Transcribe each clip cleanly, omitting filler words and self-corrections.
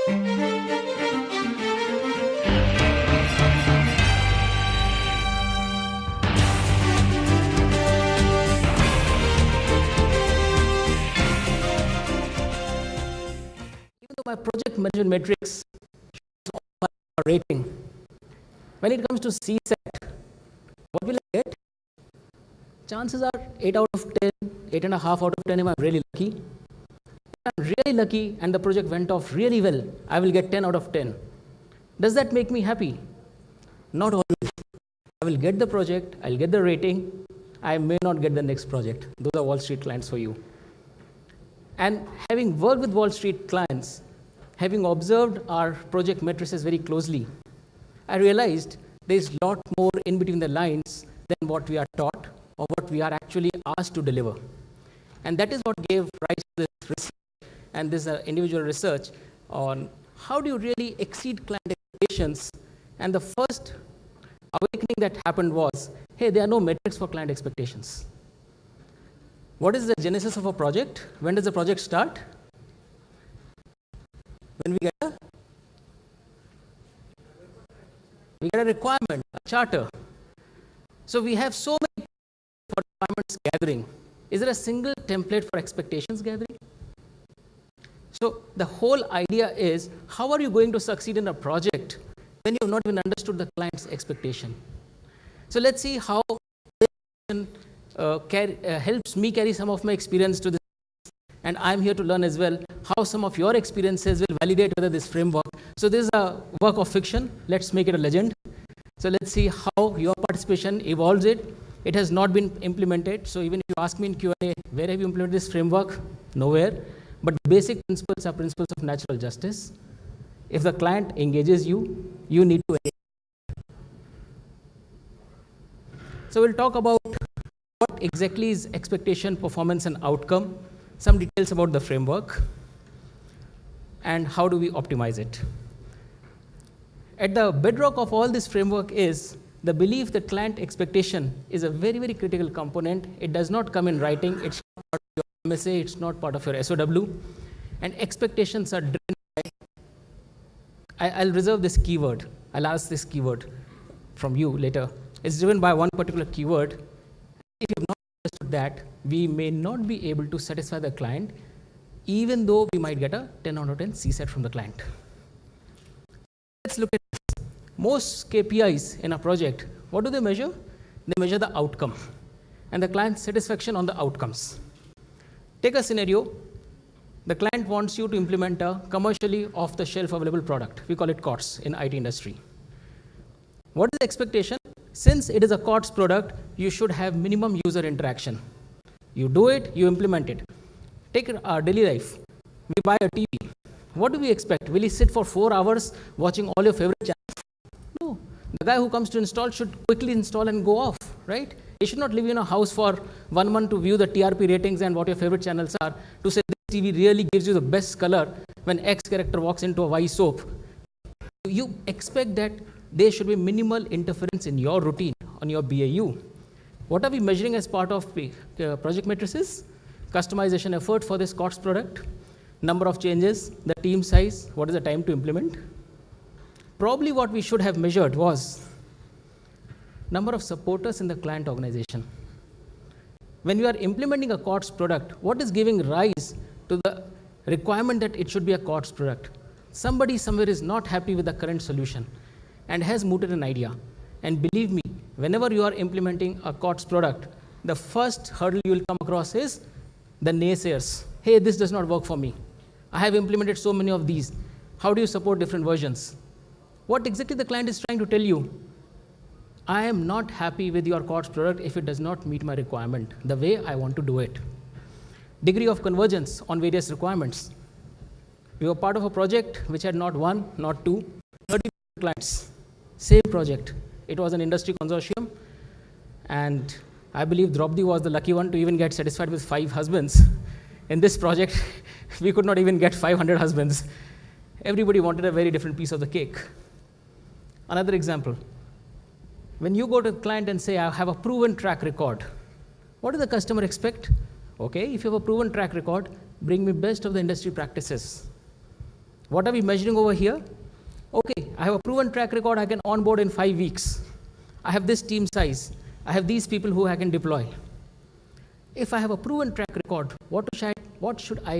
My project management matrix shows all my rating. When it comes to CSAT, what will I get? Chances are 8 out of 10, 8.5 out of 10 if I'm really lucky. If I'm really lucky and the project went off really well, I will get 10 out of 10. Does that make me happy? Not always. I will get the project, I'll get the rating, I may not get the next project. Those are Wall Street clients for you. And having worked with Wall Street clients, having observed our project matrices very closely, I realized there's a lot more in between the lines than what we are taught or what we are actually asked to deliver. And that is what gave rise to this research and this individual research on how do you really exceed client expectations. And the first awakening that happened was, hey, there are no metrics for client expectations. What is the genesis of a project? When does the project start? When we get a requirement, a charter. So we have so many for requirements gathering. Is there a single template for expectations gathering? So the whole idea is, how are you going to succeed in a project when you have not even understood the client's expectation? So let's see how this helps me carry some of my experience to this. And I'm here to learn as well how some of your experiences will validate whether this framework. So this is a work of fiction. Let's make it a legend. So let's see how your participation evolves it. It has not been implemented. So even if you ask me in Q&A, where have you implemented this framework? Nowhere. But the basic principles are principles of natural justice. If the client engages you, you need to engage. So we'll talk about what exactly is expectation, performance, and outcome. Some details about the framework, and how do we optimize it. At the bedrock of all this framework is the belief that client expectation is a very, very critical component. It does not come in writing. It's not part of your MSA. It's not part of your SOW. And expectations are driven by, I'll reserve this keyword. I'll ask this keyword from you later. It's driven by one particular keyword. If you have not understood that, we may not be able to satisfy the client, even though we might get a 10 out of 10 CSAT from the client. Let's look at this. Most KPIs in a project, what do they measure? They measure the outcome and the client's satisfaction on the outcomes. Take a scenario. The client wants you to implement a commercially off-the-shelf available product. We call it COTS in IT industry. What is the expectation? Since it is a COTS product, you should have minimum user interaction. You do it, you implement it. Take our daily life. We buy a TV. What do we expect? Will he sit for 4 hours watching all your favorite channels? No. The guy who comes to install should quickly install and go off, right? He should not live in a house for 1 month to view the TRP ratings and what your favorite channels are, to say this TV really gives you the best color when X character walks into a Y soap. You expect that there should be minimal interference in your routine, on your BAU. What are we measuring as part of project matrices? Customization effort for this COTS product, number of changes, the team size, what is the time to implement. Probably what we should have measured was number of supporters in the client organization. When you are implementing a COTS product, what is giving rise to the requirement that it should be a COTS product? Somebody somewhere is not happy with the current solution and has mooted an idea. And believe me, whenever you are implementing a COTS product, the first hurdle you will come across is the naysayers. Hey, this does not work for me. I have implemented so many of these. How do you support different versions? What exactly the client is trying to tell you? I am not happy with your COTS product if it does not meet my requirement, the way I want to do it. Degree of convergence on various requirements. We were part of a project which had not 1, not 2, 30 clients. Same project. It was an industry consortium, and I believe Draupadi was the lucky one to even get satisfied with 5 husbands. In this project, we could not even get 500 husbands. Everybody wanted a very different piece of the cake. Another example. When you go to the client and say, I have a proven track record, what does the customer expect? Okay, if you have a proven track record, bring me best of the industry practices. What are we measuring over here? Okay, I have a proven track record, I can onboard in 5 weeks. I have this team size. I have these people who I can deploy. If I have a proven track record, what should I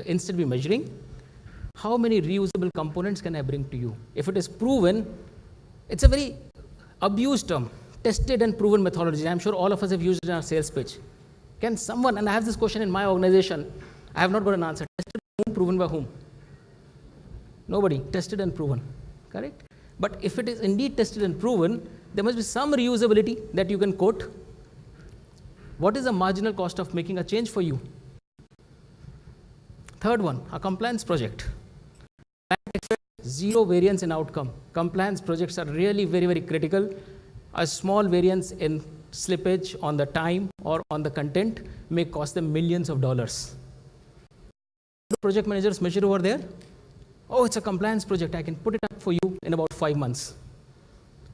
instead be measuring? How many reusable components can I bring to you? If it is proven, it's a very abused term, tested and proven methodology. I'm sure all of us have used it in our sales pitch. Can someone, and I have this question in my organization, I have not got an answer. Tested by whom, proven by whom? Nobody. Tested and proven, correct? But if it is indeed tested and proven, there must be some reusability that you can quote. What is the marginal cost of making a change for you? Third one, a compliance project. Zero variance in outcome. Compliance projects are really very, very critical. A small variance in slippage on the time or on the content may cost them millions of dollars. The project managers measure over there. Oh, it's a compliance project. I can put it up for you in about 5 months.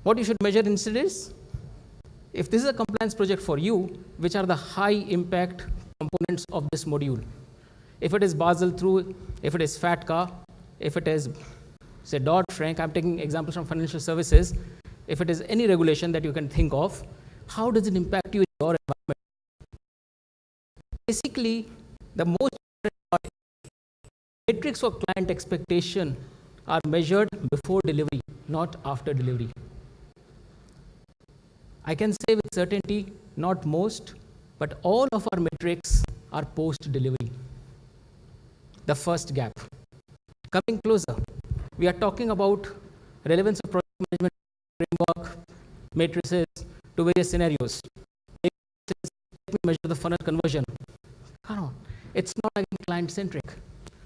What you should measure instead is, if this is a compliance project for you, which are the high impact components of this module? If it is Basel III, if it is FATCA, if it is, say, Dodd-Frank, I'm taking examples from financial services, if it is any regulation that you can think of, how does it impact you in your environment? Basically, the most metrics for client expectation are measured before delivery, not after delivery. I can say with certainty, not most, but all of our metrics are post-delivery. The first gap. Coming closer, we are talking about relevance of project management framework, matrices to various scenarios. Let me measure the funnel conversion. Come on, it's not again client-centric.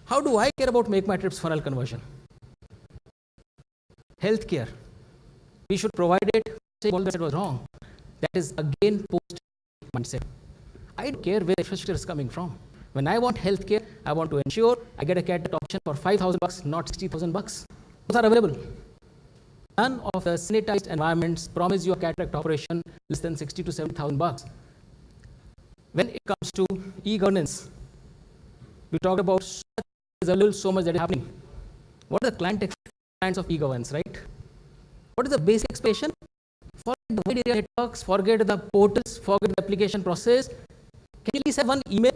How do I care about Make My Trips funnel conversion? Healthcare. We should provide it, say all that was wrong. That is again post-mindset. I don't care where the infrastructure is coming from. When I want healthcare, I want to ensure I get a cataract option for $5,000, not $60,000. Both are available. None of the sanitized environments promise you a cataract operation less than $60,000 to $70,000. When it comes to e-governance, we talked about so much that is happening. What are the client expectations of e-governance, right? What is the basic expectation? Forget the wide area networks, forget the portals, forget the application process. Can you please have one email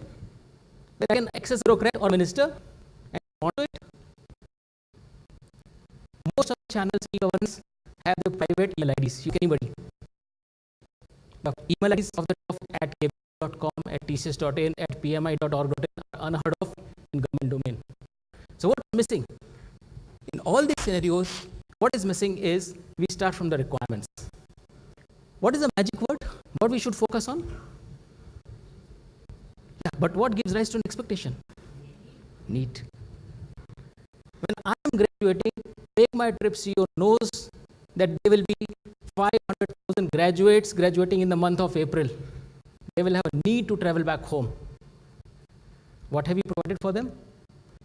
that I can access bureaucrat or minister and respond to it? Most of the channels e-governance have their private email IDs. You can anybody. The email IDs of the top at kb.com, at tcs.in, at pmi.org.in are unheard of in government domain. So what is missing? In all these scenarios, what is missing is we start from the requirements. What is the magic word? What we should focus on? Yeah, but what gives rise to an expectation? Need. When I am graduating, Make My Trip CEO knows that there will be 500,000 graduates graduating in the month of April. They will have a need to travel back home. What have you provided for them?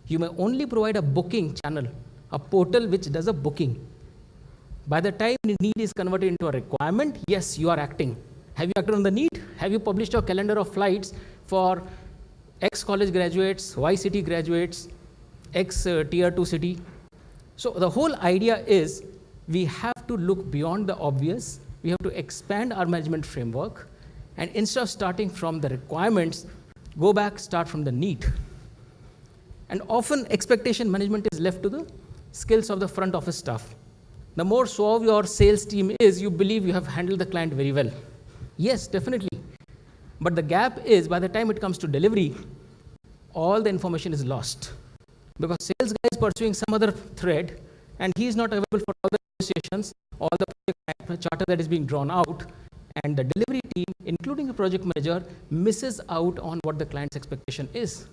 You may only provide a booking channel, a portal which does a booking. By the time the need is converted into a requirement, yes, you are acting. Have you acted on the need? Have you published your calendar of flights for X college graduates, Y city graduates, X tier 2 city? So the whole idea is we have to look beyond the obvious. We have to expand our management framework. And instead of starting from the requirements, go back, start from the need. And often expectation management is left to the skills of the front office staff. The more suave your sales team is, you believe you have handled the client very well. Yes, definitely. But the gap is by the time it comes to delivery, all the information is lost. Because sales guy is pursuing some other thread and he is not available for all the negotiations, all the project charter that is being drawn out, and the delivery team, including the project manager, misses out on what the client's expectation is.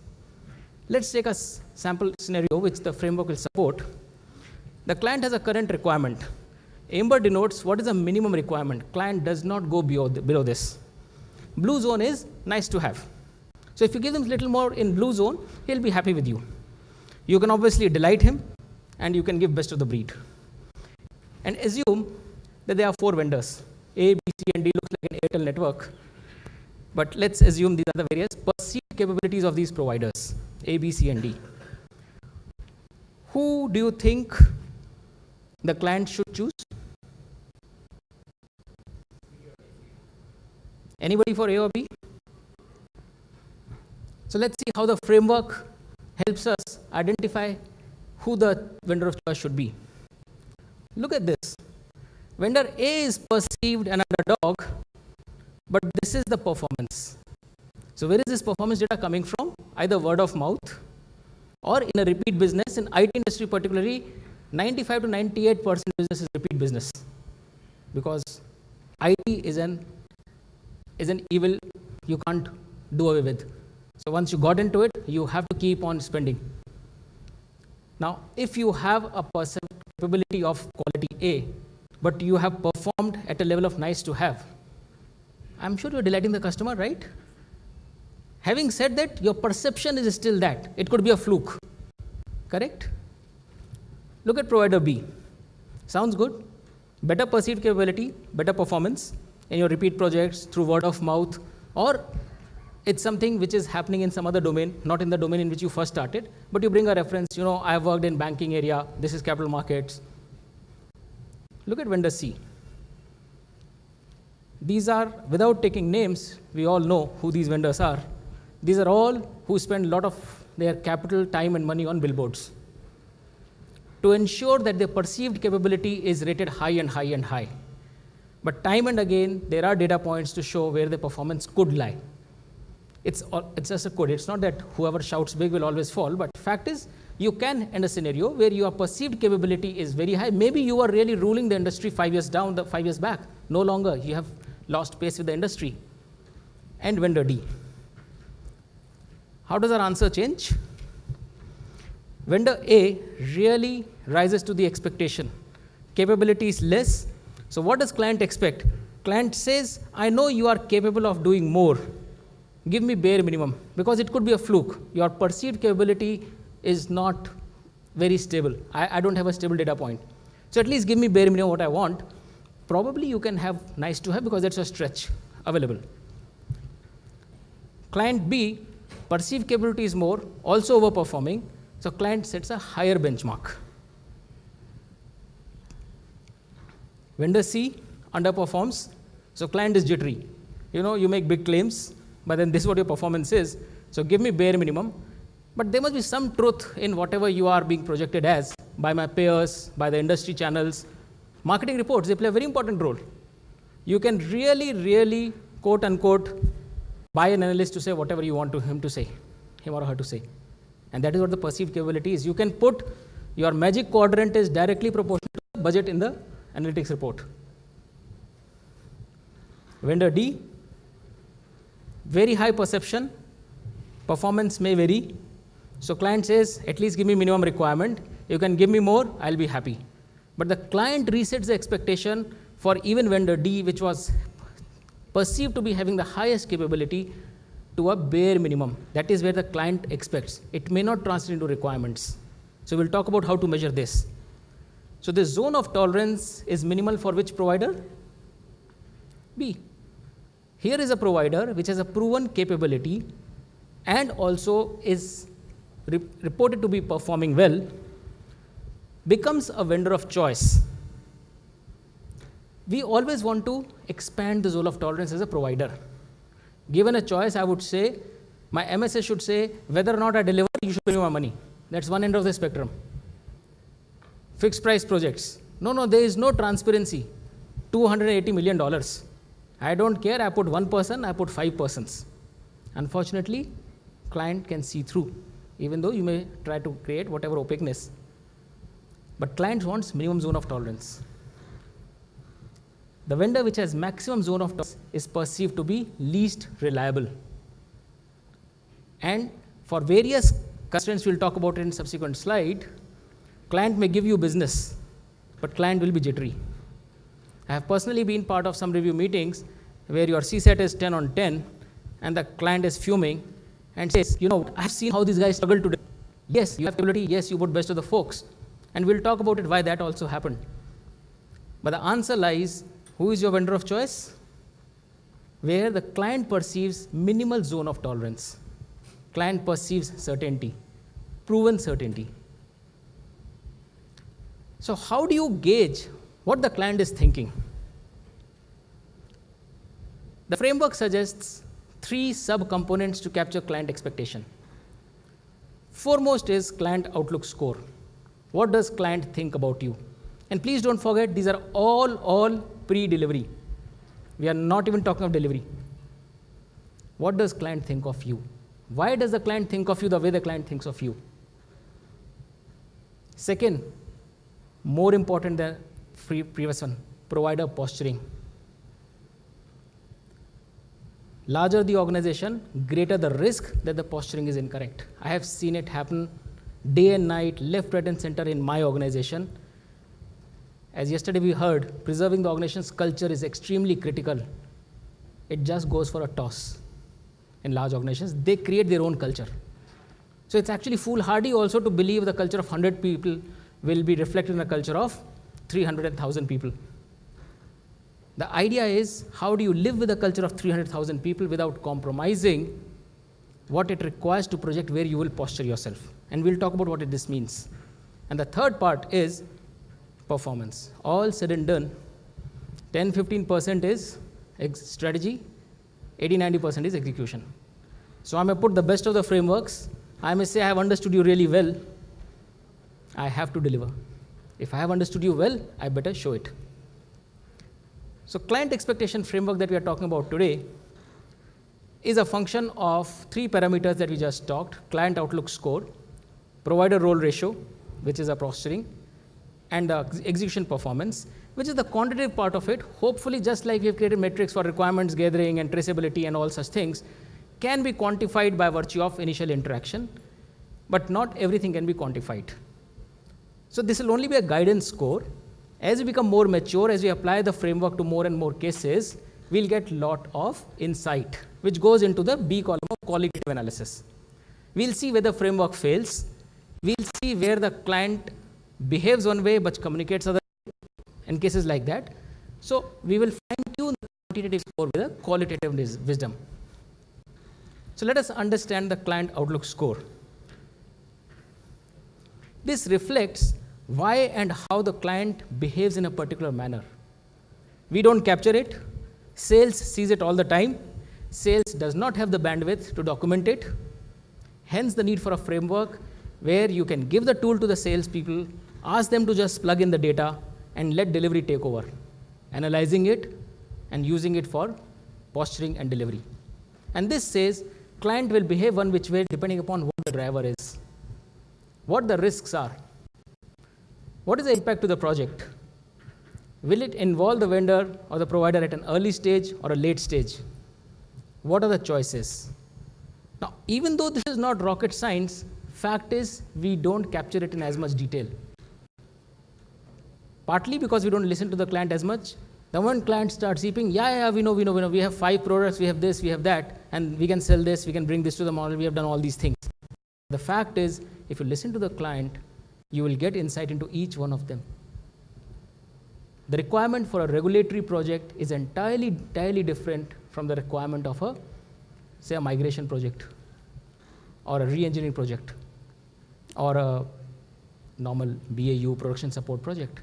Let's take a sample scenario which the framework will support. The client has a current requirement. Amber denotes what is a minimum requirement. Client does not go below this. Blue zone is nice to have. So if you give him a little more in blue zone, he'll be happy with you. You can obviously delight him and you can give best of the breed. And assume that there are 4 vendors. A, B, C, and D looks like an Airtel network. But let's assume these are the various perceived capabilities of these providers, A, B, C, and D. Who do you think the client should choose? Anybody for A or B? So let's see how the framework helps us identify who the vendor of choice should be. Look at this. Vendor A is perceived an underdog, but this is the performance. So where is this performance data coming from? Either word of mouth or in a repeat business. In IT industry particularly, 95 to 98% business is repeat business, because IT is an evil you can't do away with. So once you got into it, you have to keep on spending. Now, if you have a capability of quality A, but you have performed at a level of nice to have, I'm sure you're delighting the customer, right? Having said that, your perception is still that. It could be a fluke, correct? Look at provider B. Sounds good. Better perceived capability, better performance in your repeat projects through word of mouth, or it's something which is happening in some other domain, not in the domain in which you first started, but you bring a reference, you know, I've worked in banking area, this is capital markets. Look at vendor C. These are, without taking names, we all know who these vendors are. These are all who spend a lot of their capital, time and money on billboards to ensure that their perceived capability is rated high and high and high. But time and again, there are data points to show where the performance could lie. It's just a code. It's not that whoever shouts big will always fall, but fact is, you can end a scenario where your perceived capability is very high. Maybe you are really ruling the industry 5 years down, 5 years back. No longer, you have lost pace with the industry. And vendor D. How does our answer change? Vendor A really rises to the expectation. Capability is less. So what does client expect? Client says, I know you are capable of doing more. Give me bare minimum, because it could be a fluke. Your perceived capability is not very stable. I don't have a stable data point. So at least give me bare minimum what I want. Probably you can have nice to have, because that's a stretch available. Client B, perceived capability is more, also overperforming. So client sets a higher benchmark. Vendor C underperforms, so client is jittery. You know, you make big claims, but then this is what your performance is. So give me bare minimum. But there must be some truth in whatever you are being projected as by my peers, by the industry channels. Marketing reports, they play a very important role. You can really, quote unquote, buy an analyst to say whatever you want him to say, him or her to say. And that is what the perceived capability is. You can put your magic quadrant is directly proportional to the budget in the analytics report. Vendor D, very high perception, performance may vary. So client says, at least give me minimum requirement. You can give me more, I'll be happy. But the client resets the expectation for even vendor D, which was perceived to be having the highest capability, to a bare minimum. That is where the client expects. It may not translate into requirements. So we'll talk about how to measure this. So this zone of tolerance is minimal for which provider? B. Here is a provider which has a proven capability and also is reported to be performing well, becomes a vendor of choice. We always want to expand the zone of tolerance as a provider. Given a choice, I would say, my MSS should say, whether or not I deliver, you should pay me my money. That's one end of the spectrum. Fixed price projects. No, there is no transparency. $280 million. I don't care, I put one person, I put 5 persons. Unfortunately, client can see through, even though you may try to create whatever opaqueness. But client wants minimum zone of tolerance. The vendor which has maximum zone of tolerance is perceived to be least reliable. And for various constraints, we'll talk about it in subsequent slide, client may give you business, but client will be jittery. I have personally been part of some review meetings where your CSAT is 10 on 10 and the client is fuming and says, you know, I've seen how these guys struggle today. Yes, you have ability. Yes, you put best of the folks. And we'll talk about it, why that also happened. But the answer lies, who is your vendor of choice? Where the client perceives minimal zone of tolerance. Client perceives certainty, proven certainty. So how do you gauge what the client is thinking? The framework suggests 3 sub-components to capture client expectation. Foremost is client outlook score. What does client think about you? And please don't forget, these are all pre-delivery. We are not even talking of delivery. What does client think of you? Why does the client think of you the way the client thinks of you? Second, more important than previous one, provider posturing. Larger the organization, greater the risk that the posturing is incorrect. I have seen it happen day and night, left, right, and center in my organization. As yesterday we heard, preserving the organization's culture is extremely critical. It just goes for a toss. In large organizations, they create their own culture. So it's actually foolhardy also to believe the culture of 100 people will be reflected in a culture of 300,000 people. The idea is, how do you live with a culture of 300,000 people without compromising what it requires to project where you will posture yourself? And we'll talk about what this means. And the third part is performance. All said and done, 10-15% is strategy, 80-90% is execution. So I may put the best of the frameworks. I may say I have understood you really well. I have to deliver. If I have understood you well, I better show it. So client expectation framework that we are talking about today is a function of 3 parameters that we just talked: client outlook score, provider role ratio, which is a posturing, and the execution performance, which is the quantitative part of it. Hopefully, just like we have created metrics for requirements gathering and traceability and all such things, can be quantified by virtue of initial interaction, but not everything can be quantified. So this will only be a guidance score. As we become more mature, as we apply the framework to more and more cases, we'll get a lot of insight, which goes into the B column of qualitative analysis. We'll see where the framework fails. We'll see where the client behaves one way but communicates other in cases like that. So we will fine-tune the quantitative score with a qualitative wisdom. So let us understand the client outlook score. This reflects why and how the client behaves in a particular manner. We don't capture it. Sales sees it all the time. Sales does not have the bandwidth to document it. Hence the need for a framework where you can give the tool to the salespeople, ask them to just plug in the data, and let delivery take over, analyzing it and using it for posturing and delivery. And this says client will behave one which way depending upon what the driver is, what the risks are, what is the impact to the project, will it involve the vendor or the provider at an early stage or a late stage, what are the choices. Now, even though this is not rocket science, fact is we don't capture it in as much detail. Partly because we don't listen to the client as much. The moment client starts seeping, we know, we have 5 products, we have this, we have that, and we can sell this, we can bring this to the model, we have done all these things. The fact is, if you listen to the client, you will get insight into each one of them. The requirement for a regulatory project is entirely different from the requirement of a, say, a migration project, or a re-engineering project, or a normal BAU production support project.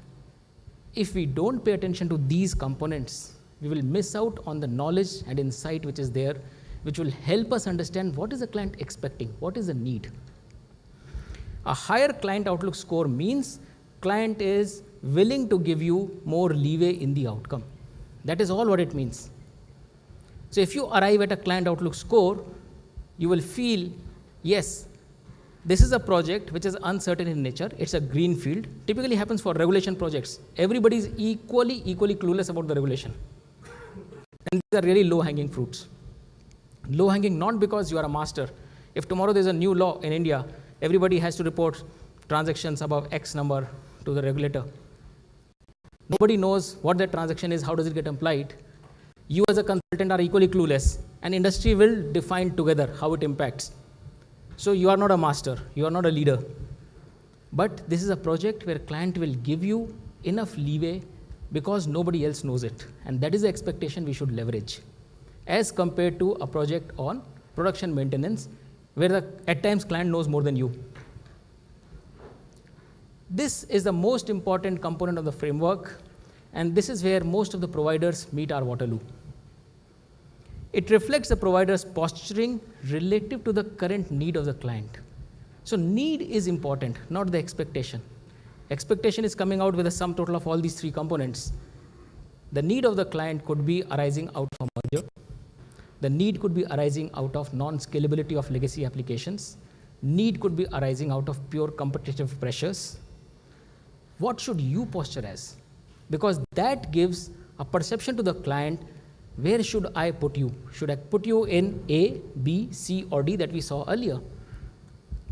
If we don't pay attention to these components, we will miss out on the knowledge and insight which is there, which will help us understand what is the client expecting, what is the need. A higher client outlook score means client is willing to give you more leeway in the outcome. That is all what it means. So if you arrive at a client outlook score, you will feel, yes, this is a project which is uncertain in nature. It's a green field. Typically happens for regulation projects. Everybody is equally clueless about the regulation. And these are really low-hanging fruits. Low-hanging not because you are a master. If tomorrow there's a new law in India, everybody has to report transactions above X number to the regulator. Nobody knows what that transaction is, how does it get applied. You as a consultant are equally clueless, and industry will define together how it impacts. So you are not a master, you are not a leader. But this is a project where client will give you enough leeway because nobody else knows it. And that is the expectation we should leverage, as compared to a project on production maintenance, where at times client knows more than you. This is the most important component of the framework, and this is where most of the providers meet our Waterloo. It reflects the provider's posturing relative to the current need of the client. So need is important, not the expectation. Expectation is coming out with a sum total of all these three components. The need of the client could be arising out of a merger. The need could be arising out of non-scalability of legacy applications. Need could be arising out of pure competitive pressures. What should you posture as? Because that gives a perception to the client, where should I put you? Should I put you in A, B, C, or D that we saw earlier?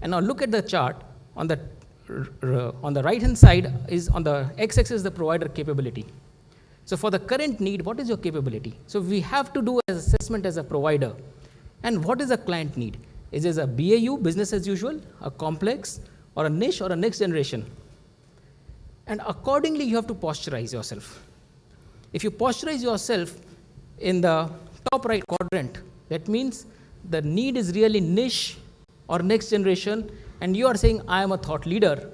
And now look at the chart. On the right-hand side is on the x-axis the provider capability. So for the current need, what is your capability? So we have to do an assessment as a provider. And what is a client need? Is it a BAU, business as usual, a complex, or a niche, or a next generation? And accordingly, you have to posturize yourself. If you posturize yourself in the top right quadrant, that means the need is really niche or next generation, and you are saying, I am a thought leader,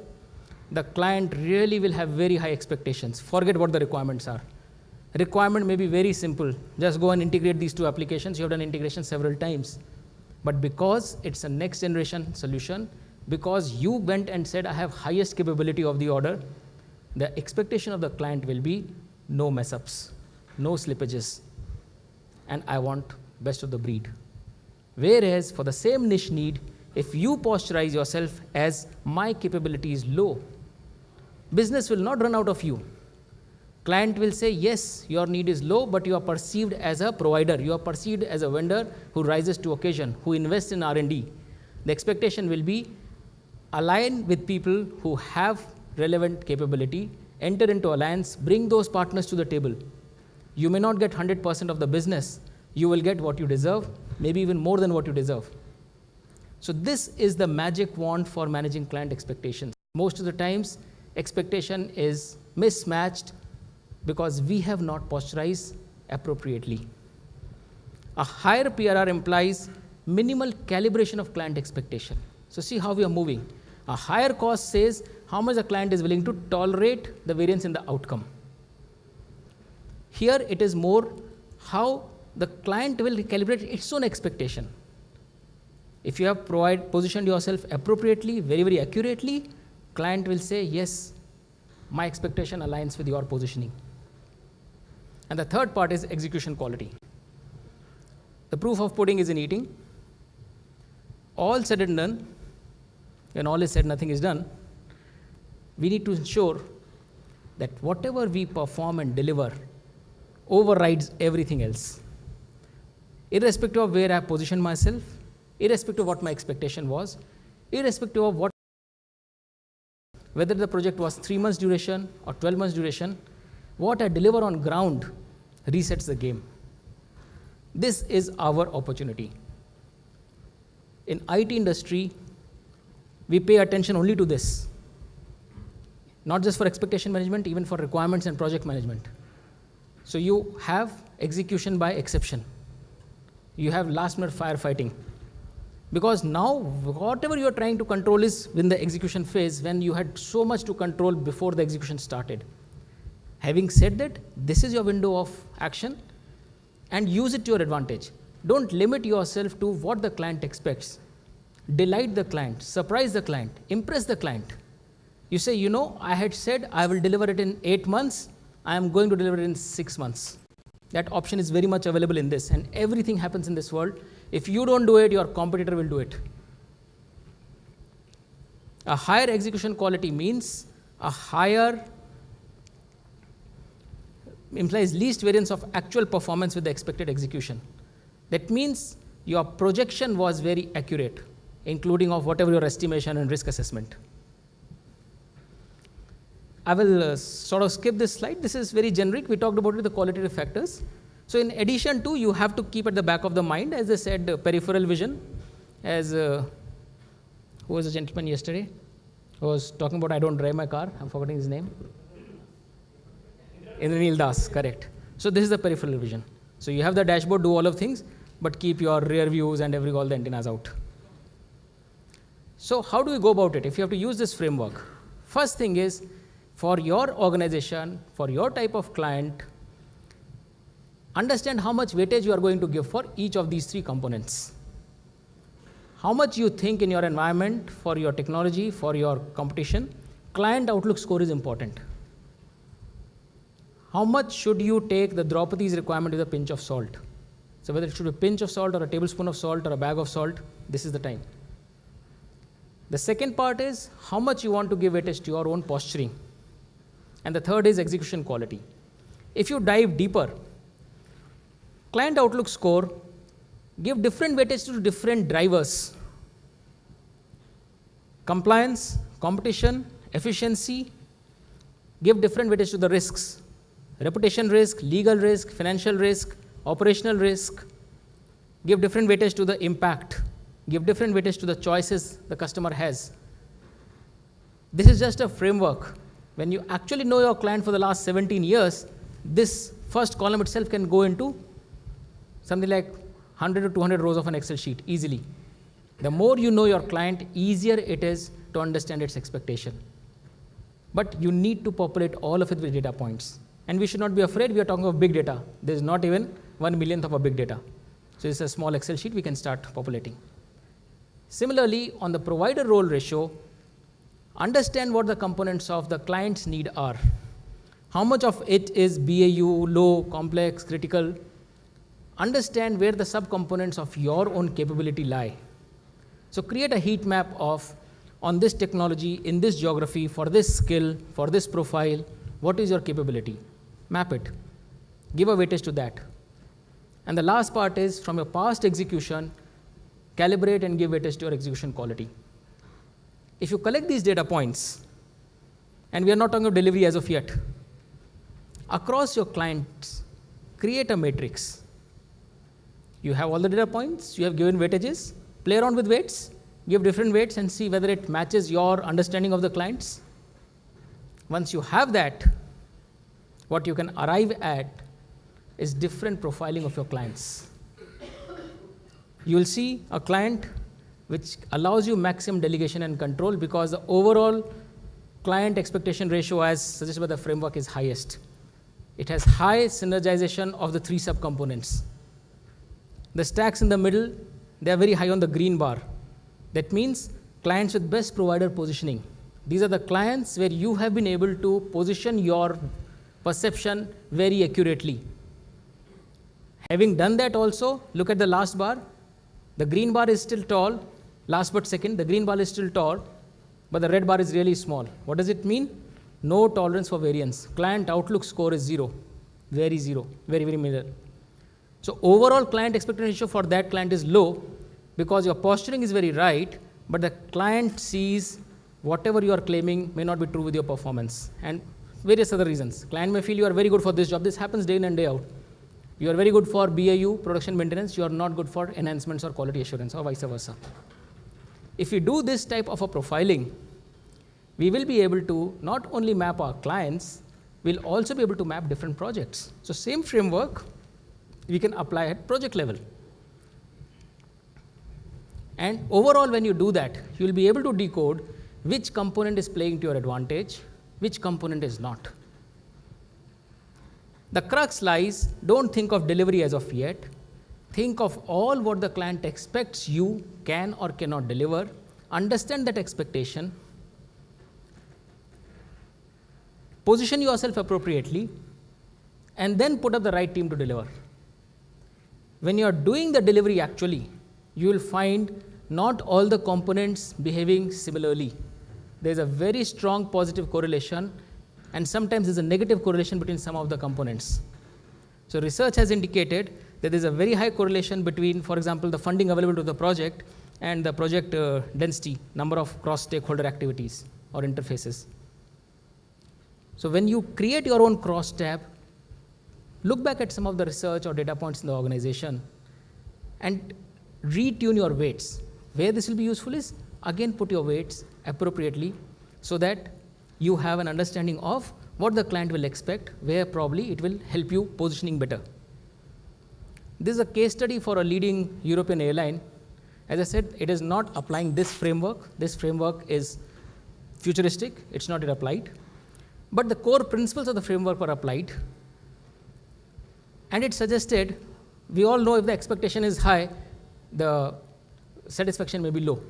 the client really will have very high expectations. Forget what the requirements are. Requirement may be very simple. Just go and integrate these two applications. You have done integration several times. But because it's a next generation solution, because you went and said, I have highest capability of the order, the expectation of the client will be no mess ups, no slippages, and I want best of the breed. Whereas for the same niche need, if you posturize yourself as my capability is low, business will not run out of you. Client will say, yes, your need is low, but you are perceived as a provider. You are perceived as a vendor who rises to occasion, who invests in R&D. The expectation will be align with people who have relevant capability, enter into alliance, bring those partners to the table. You may not get 100% of the business. You will get what you deserve, maybe even more than what you deserve. So this is the magic wand for managing client expectations. Most of the times, expectation is mismatched because we have not posturized appropriately. A higher PRR implies minimal calibration of client expectation. So see how we are moving. A higher cost says how much the client is willing to tolerate the variance in the outcome. Here it is more how the client will calibrate its own expectation. If you have positioned yourself appropriately, very, very accurately, client will say, yes, my expectation aligns with your positioning. And the third part is execution quality. The proof of pudding is in eating. All said and done, when all is said, nothing is done, we need to ensure that whatever we perform and deliver overrides everything else. Irrespective of where I positioned myself, irrespective of what my expectation was, irrespective of whether the project was 3 months duration or 12 months duration, what I deliver on ground resets the game. This is our opportunity. In IT industry, we pay attention only to this. Not just for expectation management, even for requirements and project management. So you have execution by exception. You have last minute firefighting. Because now, whatever you are trying to control is in the execution phase when you had so much to control before the execution started. Having said that, this is your window of action and use it to your advantage. Don't limit yourself to what the client expects. Delight the client, surprise the client, impress the client. You say, you know, I had said I will deliver it in 8 months, I am going to deliver it in 6 months. That option is very much available in this, and everything happens in this world. If you don't do it, your competitor will do it. A higher execution quality means a higher implies least variance of actual performance with the expected execution. That means your projection was very accurate, including of whatever your estimation and risk assessment. I will sort of skip this slide. This is very generic. We talked about it, the qualitative factors. So in addition to, you have to keep at the back of the mind, as I said, peripheral vision. As who was the gentleman yesterday who was talking about I don't drive my car? I'm forgetting his name. Indranil Das, correct. So this is the peripheral vision. So you have the dashboard, do all of things, but keep your rear views and all the antennas out. So how do we go about it? If you have to use this framework, First thing is, for your organization, for your type of client, understand how much weightage you are going to give for each of these three components. How much you think in your environment, for your technology, for your competition, client outlook score is important. How much should you take the Draupadi's requirement with a pinch of salt? So whether it should be a pinch of salt or a tablespoon of salt or a bag of salt, this is the time. The second part is how much you want to give weightage to your own posturing. And the third is execution quality. If you dive deeper, client outlook score give different weightage to different drivers. Compliance, competition, efficiency, give different weightage to the risks. Reputation risk, legal risk, financial risk, operational risk, give different weightage to the impact, give different weightage to the choices the customer has. This is just a framework. When you actually know your client for the last 17 years, this first column itself can go into something like 100 to 200 rows of an Excel sheet easily. The more you know your client, easier it is to understand its expectation. But you need to populate all of it with data points. And we should not be afraid, we are talking of big data. There is not even 1/1,000,000th of a big data. So it's a small Excel sheet we can start populating. Similarly, on the provider role ratio, understand what the components of the client's need are. How much of it is BAU, low, complex, critical. Understand where the subcomponents of your own capability lie. So create a heat map of, on this technology, in this geography, for this skill, for this profile, what is your capability? Map it. Give a weightage to that. And the last part is, from your past execution, calibrate and give weightage to your execution quality. If you collect these data points, and we are not talking of delivery as of yet, across your clients, create a matrix. You have all the data points, you have given weightages, play around with weights, give different weights and see whether it matches your understanding of the clients. Once you have that, what you can arrive at is different profiling of your clients. You will see a client which allows you maximum delegation and control because the overall client expectation ratio, as suggested by the framework, is highest. It has high synergization of the three subcomponents. The stacks in the middle, they are very high on the green bar. That means clients with best provider positioning. These are the clients where you have been able to position your perception very accurately. Having done that also, look at the last bar. The green bar is still tall. Last but second, the green bar is still tall, but the red bar is really small. What does it mean? No tolerance for variance. Client outlook score is zero, very, very middle. So overall client expectation ratio for that client is low because your posturing is very right, but the client sees whatever you are claiming may not be true with your performance and various other reasons. Client may feel you are very good for this job. This happens day in and day out. You are very good for BAU, production maintenance. You are not good for enhancements or quality assurance, or vice versa. If we do this type of a profiling, we will be able to not only map our clients, we'll also be able to map different projects. So same framework we can apply at project level. And overall, when you do that, you will be able to decode which component is playing to your advantage, which component is not. The crux lies, don't think of delivery as of yet. Think of all what the client expects you can or cannot deliver. Understand that expectation. Position yourself appropriately, and then put up the right team to deliver. When you are doing the delivery actually, you will find not all the components behaving similarly. There is a very strong positive correlation, and sometimes there is a negative correlation between some of the components. So research has indicated that there is a very high correlation between, for example, the funding available to the project and the project density, number of cross-stakeholder activities or interfaces. So when you create your own cross tab, look back at some of the research or data points in the organization and retune your weights. Where this will be useful is, again, put your weights appropriately so that you have an understanding of what the client will expect, where probably it will help you positioning better. This is a case study for a leading European airline. As I said, it is not applying this framework. This framework is futuristic, it's not yet applied. But the core principles of the framework were applied. And it suggested, we all know if the expectation is high, the satisfaction may be low.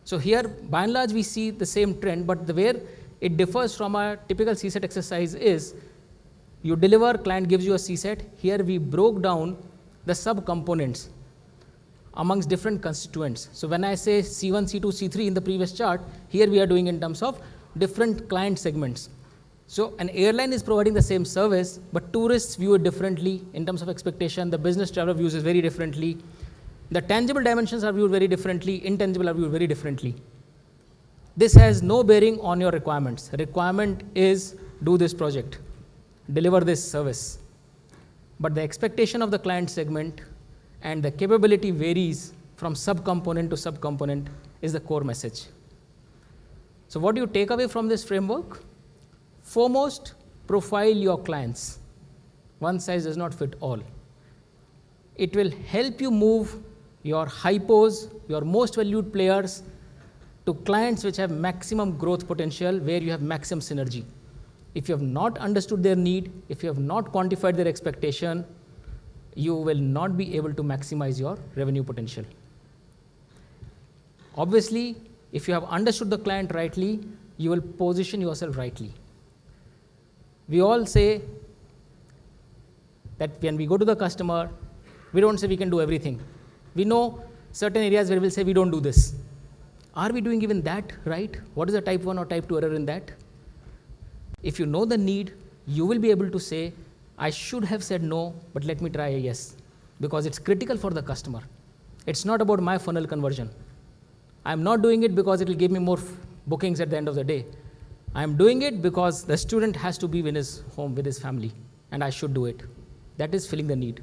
So here, by and large, we see the same trend, but where it differs from a typical CSAT exercise is, you deliver, client gives you a CSAT. Here we broke down the sub-components amongst different constituents. So when I say C1, C2, C3 in the previous chart, here we are doing in terms of different client segments. So an airline is providing the same service, but tourists view it differently in terms of expectation. The business traveler views it very differently. The tangible dimensions are viewed very differently. Intangible are viewed very differently. This has no bearing on your requirements. The requirement is do this project, deliver this service. But the expectation of the client segment and the capability varies from subcomponent to subcomponent is the core message. So what do you take away from this framework? Foremost, profile your clients. One size does not fit all. It will help you move your hypos, your most valued players, to clients which have maximum growth potential, where you have maximum synergy. If you have not understood their need, if you have not quantified their expectation, you will not be able to maximize your revenue potential. Obviously, if you have understood the client rightly, you will position yourself rightly. We all say that when we go to the customer, we don't say we can do everything. We know certain areas where we'll say we don't do this. Are we doing even that right? What is the type 1 or type 2 error in that? If you know the need, you will be able to say, I should have said no, but let me try a yes, because it's critical for the customer. It's not about my funnel conversion. I'm not doing it because it will give me more bookings at the end of the day. I'm doing it because the student has to be in his home with his family, and I should do it. That is filling the need.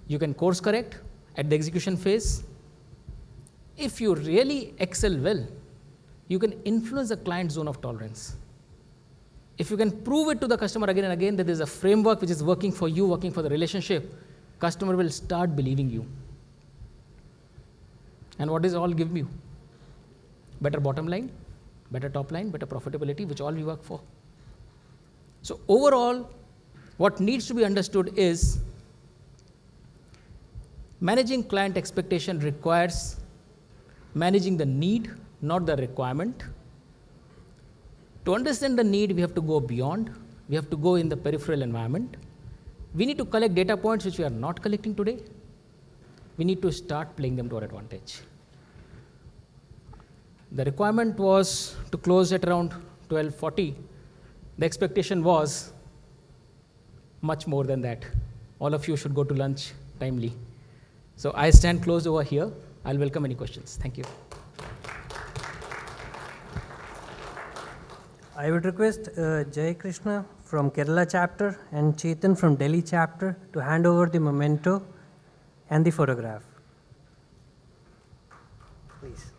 You can course correct at the execution phase. If you really excel well, you can influence the client zone of tolerance. If you can prove it to the customer again and again that there's a framework which is working for you, working for the relationship, customer will start believing you. And what does all give you? Better bottom line, better top line, better profitability, which all we work for. So overall, what needs to be understood is managing client expectation requires managing the need, not the requirement. To understand the need, we have to go beyond. We have to go in the peripheral environment. We need to collect data points which we are not collecting today. We need to start playing them to our advantage. The requirement was to close at around 12:40. The expectation was much more than that. All of you should go to lunch timely. So I stand closed over here. I'll welcome any questions. Thank you. I would request Jay Krishna from Kerala chapter and Chetan from Delhi chapter to hand over the memento and the photograph. Please.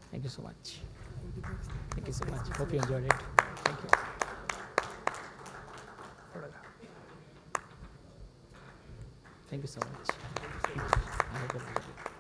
Thank you so much. Thank you so much. Hope you enjoyed it. Thank you. Thank you so much. I hope you enjoyed it.